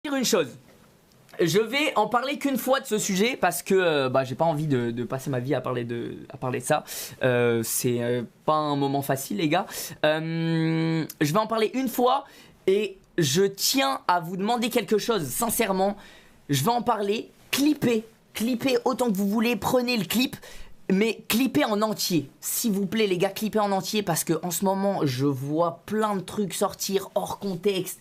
Dire une chose, je vais en parler qu'une fois de ce sujet parce que j'ai pas envie de passer ma vie à parler de ça. C'est pas un moment facile, les gars. Je vais en parler une fois et je tiens à vous demander quelque chose. Sincèrement, je vais en parler. Clippez autant que vous voulez. Prenez le clip. Mais clippez en entier, s'il vous plaît les gars, clippez en entier parce que en ce moment je vois plein de trucs sortir hors contexte.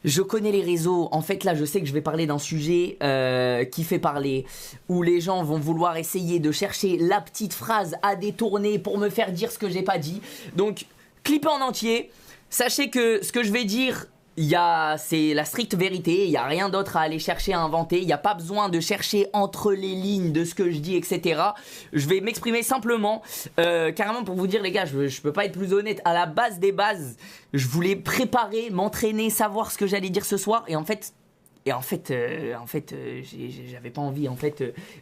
Je connais les réseaux, en fait là je sais que je vais parler d'un sujet qui fait parler, où les gens vont vouloir essayer de chercher la petite phrase à détourner pour me faire dire ce que j'ai pas dit. Donc clippez en entier, sachez que ce que je vais dire, c'est la stricte vérité, il n'y a rien d'autre à aller chercher à inventer, il n'y a pas besoin de chercher entre les lignes de ce que je dis, etc. Je vais m'exprimer simplement, carrément pour vous dire les gars, je peux pas être plus honnête, à la base des bases, je voulais préparer, m'entraîner, savoir ce que j'allais dire ce soir, et en fait, j'avais pas envie,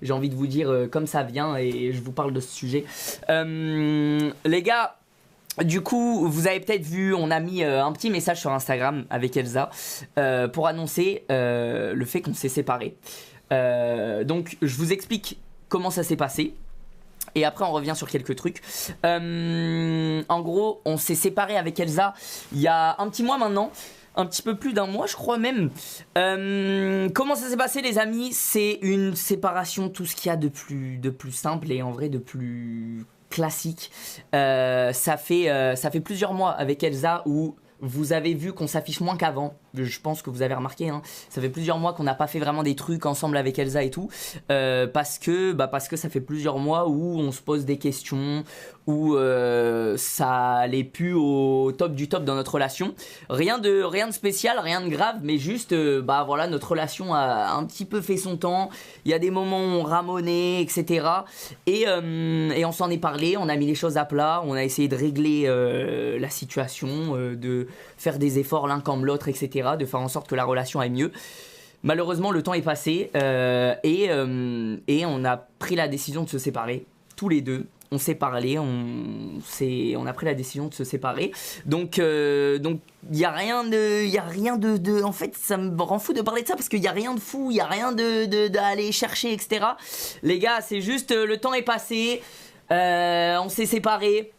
j'ai envie de vous dire comme ça vient, et je vous parle de ce sujet. Les gars, du coup, vous avez peut-être vu, on a mis un petit message sur Instagram avec Elsa pour annoncer le fait qu'on s'est séparés. Donc, je vous explique comment ça s'est passé. Et après, on revient sur quelques trucs. En gros, on s'est séparés avec Elsa il y a un petit mois maintenant. Un petit peu plus d'un mois, je crois même. Comment ça s'est passé, les amis? C'est une séparation, tout ce qu'il y a de plus simple et en vrai de plus classique. Ça fait plusieurs mois avec Elsa où vous avez vu qu'on s'affiche moins qu'avant. Je pense que vous avez remarqué, hein. Ça fait plusieurs mois qu'on n'a pas fait vraiment des trucs ensemble avec Elsa et tout. Parce que ça fait plusieurs mois où on se pose des questions, où ça allait plus au top du top dans notre relation. Rien de spécial, rien de grave, mais juste, voilà, notre relation a un petit peu fait son temps. Il y a des moments où on ramonait, etc. Et on s'en est parlé, on a mis les choses à plat, on a essayé de régler la situation, de faire des efforts l'un comme l'autre, etc., de faire en sorte que la relation aille mieux. Malheureusement, le temps est passé et on a pris la décision de se séparer, tous les deux. On s'est parlé, on a pris la décision de se séparer. Donc il y a rien de en fait, ça me rend fou de parler de ça parce qu'il y a rien de fou, il y a rien d'aller chercher, etc. Les gars, c'est juste le temps est passé, on s'est séparés.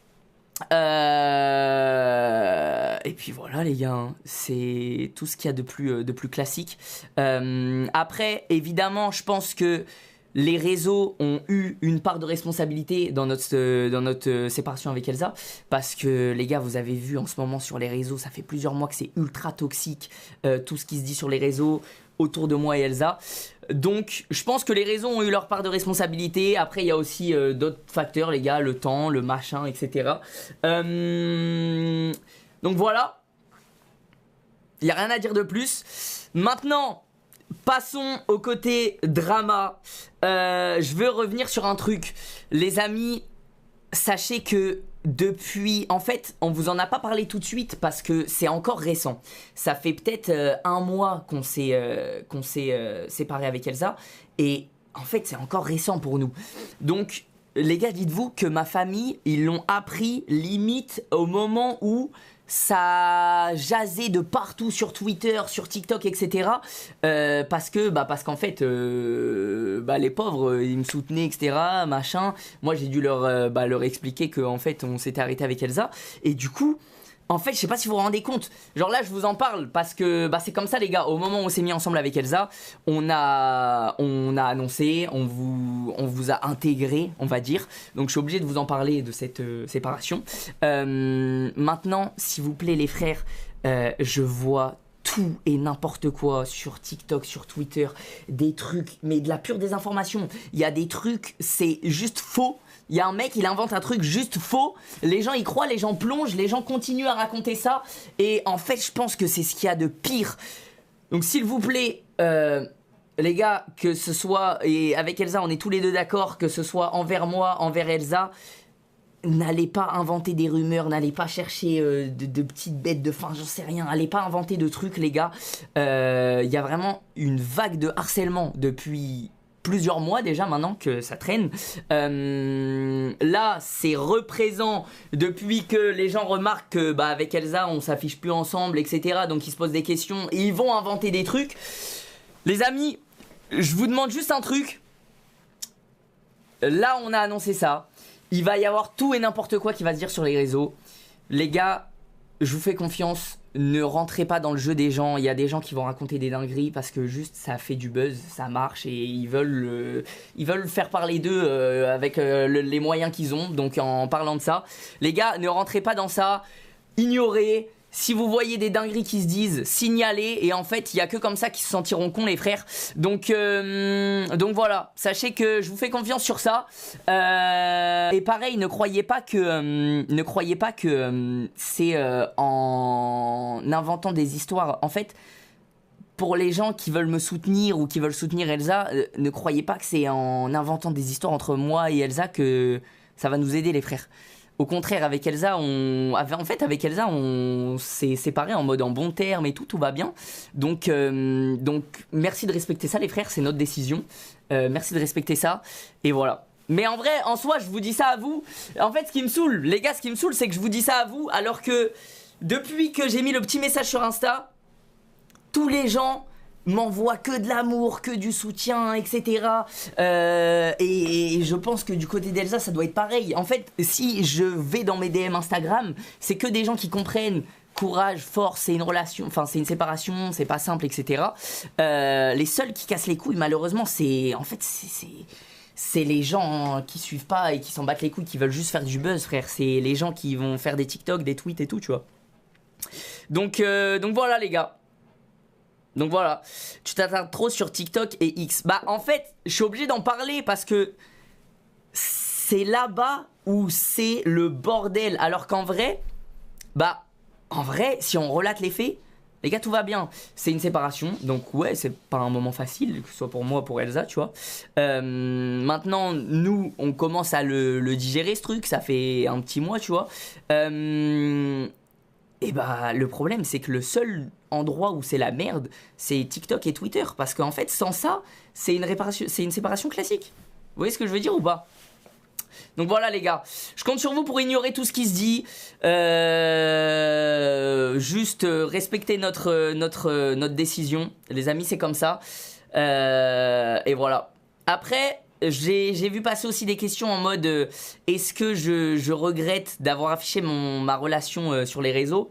Et puis voilà les gars, hein, c'est tout ce qu'il y a de plus classique. Après, évidemment, je pense que les réseaux ont eu une part de responsabilité dans notre séparation avec Elsa. Parce que les gars, vous avez vu en ce moment sur les réseaux, ça fait plusieurs mois que c'est ultra toxique, tout ce qui se dit sur les réseaux autour de moi et Elsa. Donc je pense que les réseaux ont eu leur part de responsabilité. Après il y a aussi d'autres facteurs les gars, le temps, le machin, etc. Donc voilà, il n'y a rien à dire de plus. Maintenant, passons au côté drama. Je veux revenir sur un truc. Les amis, sachez que depuis, en fait, on vous en a pas parlé tout de suite parce que c'est encore récent. Ça fait peut-être un mois qu'on s'est séparé avec Elsa et en fait, c'est encore récent pour nous. Donc, les gars, dites-vous que ma famille, ils l'ont appris limite au moment où ça jasait de partout sur Twitter, sur TikTok, etc. Parce qu'en fait, les pauvres, ils me soutenaient, etc. Machin. Moi, j'ai dû leur expliquer qu'en fait, on s'était arrêté avec Elsa. Et du coup, en fait, je sais pas si vous vous rendez compte. Genre là, je vous en parle parce que c'est comme ça, les gars. Au moment où on s'est mis ensemble avec Elsa, on a annoncé, on vous a intégré, on va dire. Donc, je suis obligé de vous en parler de cette séparation. Maintenant, s'il vous plaît, les frères, je vois tout et n'importe quoi sur TikTok, sur Twitter, des trucs, mais de la pure désinformation. Il y a des trucs, c'est juste faux. Il y a un mec, il invente un truc juste faux. Les gens y croient, les gens plongent, les gens continuent à raconter ça. Et en fait, je pense que c'est ce qu'il y a de pire. Donc, s'il vous plaît, les gars, que ce soit, et avec Elsa, on est tous les deux d'accord, que ce soit envers moi, envers Elsa, n'allez pas inventer des rumeurs, n'allez pas chercher de petites bêtes de fin, j'en sais rien. Allez pas inventer de trucs, les gars. Il y a vraiment une vague de harcèlement depuis plusieurs mois déjà maintenant que ça traîne. Là, c'est représent depuis que les gens remarquent que avec Elsa, on s'affiche plus ensemble, etc. Donc ils se posent des questions et ils vont inventer des trucs. Les amis, je vous demande juste un truc. Là, on a annoncé ça. Il va y avoir tout et n'importe quoi qui va se dire sur les réseaux. Les gars, je vous fais confiance. Ne rentrez pas dans le jeu des gens. Il y a des gens qui vont raconter des dingueries parce que juste ça fait du buzz, ça marche et ils veulent faire parler d'eux avec les moyens qu'ils ont. Donc en parlant de ça, les gars, ne rentrez pas dans ça. Ignorez. Si vous voyez des dingueries qui se disent, signalez. Et en fait, il n'y a que comme ça qu'ils se sentiront cons, les frères. Donc voilà, sachez que je vous fais confiance sur ça. Et pareil, ne croyez pas que c'est en inventant des histoires. En fait, pour les gens qui veulent me soutenir ou qui veulent soutenir Elsa, ne croyez pas que c'est en inventant des histoires entre moi et Elsa que ça va nous aider, les frères. Au contraire, avec Elsa, on s'est séparés en mode en bon terme et tout va bien. Donc, merci de respecter ça, les frères, c'est notre décision. Merci de respecter ça. Et voilà. Mais en vrai, en soi, je vous dis ça à vous. En fait, ce qui me saoule, les gars, c'est que je vous dis ça à vous, alors que depuis que j'ai mis le petit message sur Insta, tous les gens m'envoie que de l'amour, que du soutien, etc. Et je pense que du côté d'Elsa, ça doit être pareil. En fait, si je vais dans mes DM Instagram, c'est que des gens qui comprennent courage, force, c'est une relation, enfin c'est une séparation, c'est pas simple, etc. Les seuls qui cassent les couilles, malheureusement, c'est les gens qui suivent pas et qui s'en battent les couilles, qui veulent juste faire du buzz, frère. C'est les gens qui vont faire des TikTok, des tweets et tout, tu vois. Donc voilà, les gars. Donc voilà, tu t'attardes trop sur TikTok et X. En fait, je suis obligé d'en parler parce que c'est là-bas où c'est le bordel. Alors qu'en vrai, si on relate les faits, les gars, tout va bien. C'est une séparation, donc ouais, c'est pas un moment facile, que ce soit pour moi ou pour Elsa, tu vois. Maintenant, nous, on commence à le digérer, ce truc, ça fait un petit mois, tu vois. Et le problème, c'est que le seul endroit où c'est la merde, c'est TikTok et Twitter. Parce qu'en fait, sans ça, c'est une séparation classique. Vous voyez ce que je veux dire ou pas? Donc voilà, les gars. Je compte sur vous pour ignorer tout ce qui se dit. Juste respecter notre décision. Les amis, c'est comme ça. Et voilà. Après, j'ai vu passer aussi des questions en mode est-ce que je regrette d'avoir affiché ma relation sur les réseaux?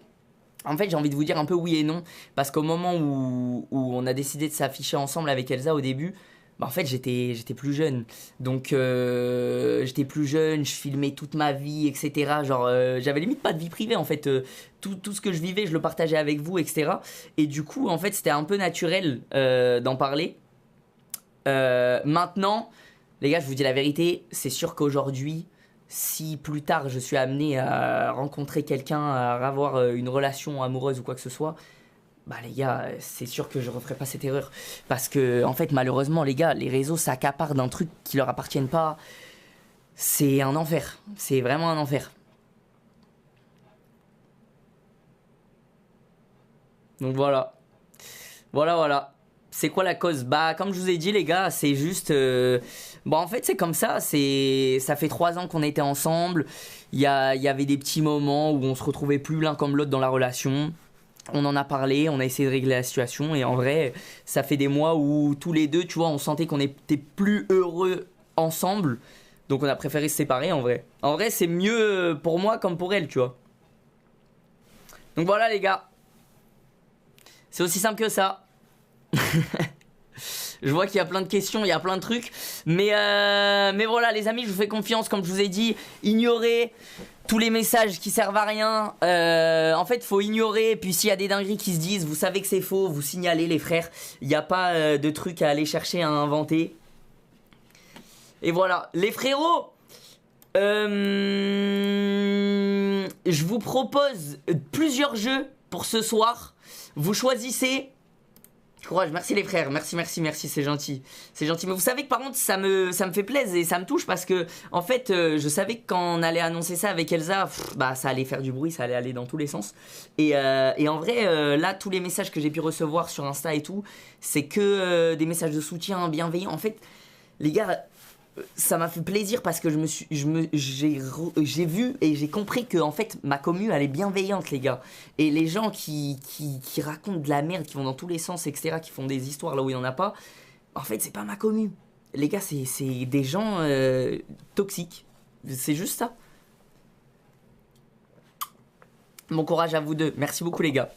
En fait, j'ai envie de vous dire un peu oui et non. Parce qu'au moment où on a décidé de s'afficher ensemble avec Elsa au début, en fait, j'étais plus jeune. Donc, j'étais plus jeune, je filmais toute ma vie, etc. Genre, j'avais limite pas de vie privée, en fait. Tout ce que je vivais, je le partageais avec vous, etc. Et du coup, en fait, c'était un peu naturel d'en parler. Maintenant, les gars, je vous dis la vérité, c'est sûr qu'aujourd'hui, si plus tard je suis amené à rencontrer quelqu'un, à avoir une relation amoureuse ou quoi que ce soit, les gars, c'est sûr que je referai pas cette erreur. Parce que, en fait, malheureusement, les gars, les réseaux s'accaparent d'un truc qui leur appartiennent pas. C'est un enfer. C'est vraiment un enfer. Donc voilà. Voilà. C'est quoi la cause? Comme je vous ai dit, les gars, c'est juste... en fait, c'est comme ça. Ça fait 3 ans qu'on était ensemble. Il y avait des petits moments où on se retrouvait plus l'un comme l'autre dans la relation. On en a parlé, on a essayé de régler la situation. Et en vrai, ça fait des mois où tous les deux, tu vois, on sentait qu'on était plus heureux ensemble. Donc on a préféré se séparer, en vrai. En vrai, c'est mieux pour moi comme pour elle, tu vois. Donc voilà, les gars. C'est aussi simple que ça. Je vois qu'il y a plein de questions, il y a plein de trucs. Mais voilà, les amis, je vous fais confiance, comme je vous ai dit. Ignorez tous les messages qui servent à rien. En fait, faut ignorer. Puis s'il y a des dingueries qui se disent, vous savez que c'est faux, vous signalez, les frères. Il n'y a pas de trucs à aller chercher, à inventer. Et voilà, les frérots. Je vous propose plusieurs jeux pour ce soir. Vous choisissez. Courage, merci les frères, merci, c'est gentil. C'est gentil, mais vous savez que par contre ça me fait plaisir et ça me touche parce que en fait je savais que quand on allait annoncer ça avec Elsa, ça allait faire du bruit, ça allait aller dans tous les sens. Et en vrai, là tous les messages que j'ai pu recevoir sur Insta et tout, c'est que des messages de soutien bienveillants. En fait, Les gars, ça m'a fait plaisir parce que j'ai vu et j'ai compris que en fait ma commu elle est bienveillante, les gars. Et les gens qui racontent de la merde, qui vont dans tous les sens, etc., qui font des histoires là où il n'y en a pas, en fait c'est pas ma commu. Les gars, c'est des gens toxiques. C'est juste ça. Bon courage à vous deux. Merci beaucoup les gars.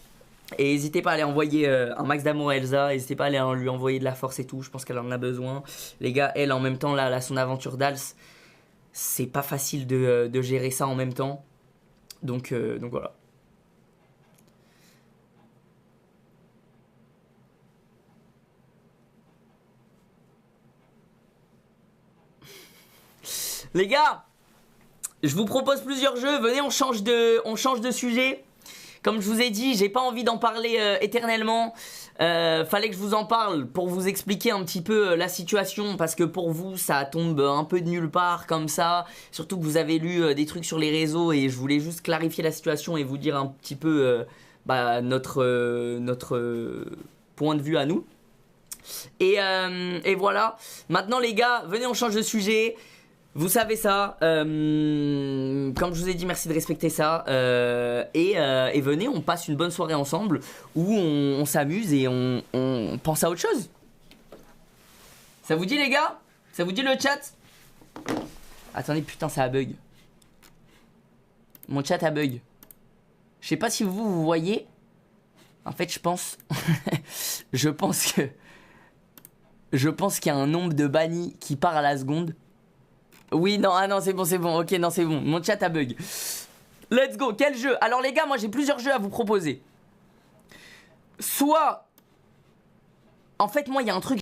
Et n'hésitez pas à aller envoyer un max d'amour à Elsa. N'hésitez pas à aller lui envoyer de la force et tout. Je pense qu'elle en a besoin. Les gars, elle en même temps, là, elle a son aventure d'Als. C'est pas facile de gérer ça en même temps. Donc voilà. Les gars, je vous propose plusieurs jeux. Venez, on change de sujet. Comme je vous ai dit, j'ai pas envie d'en parler éternellement. Fallait que je vous en parle pour vous expliquer un petit peu la situation, parce que pour vous ça tombe un peu de nulle part comme ça. Surtout que vous avez lu des trucs sur les réseaux et je voulais juste clarifier la situation et vous dire un petit peu notre point de vue à nous. Et voilà. Maintenant les gars, venez on change de sujet. Vous savez ça, comme je vous ai dit, merci de respecter ça, et venez, on passe une bonne soirée ensemble, où on s'amuse et on pense à autre chose. Ça vous dit les gars? Ça vous dit le chat? Attendez, putain, ça a bug. Mon chat a bug. Je sais pas si vous voyez. En fait, je pense... je pense qu'il y a un nombre de bannis qui part à la seconde. Oui, non, ah non, c'est bon, ok, non, c'est bon, mon chat a bug. Let's go, quel jeu? Alors les gars, moi j'ai plusieurs jeux à vous proposer. Soit... En fait, moi, il y a un truc,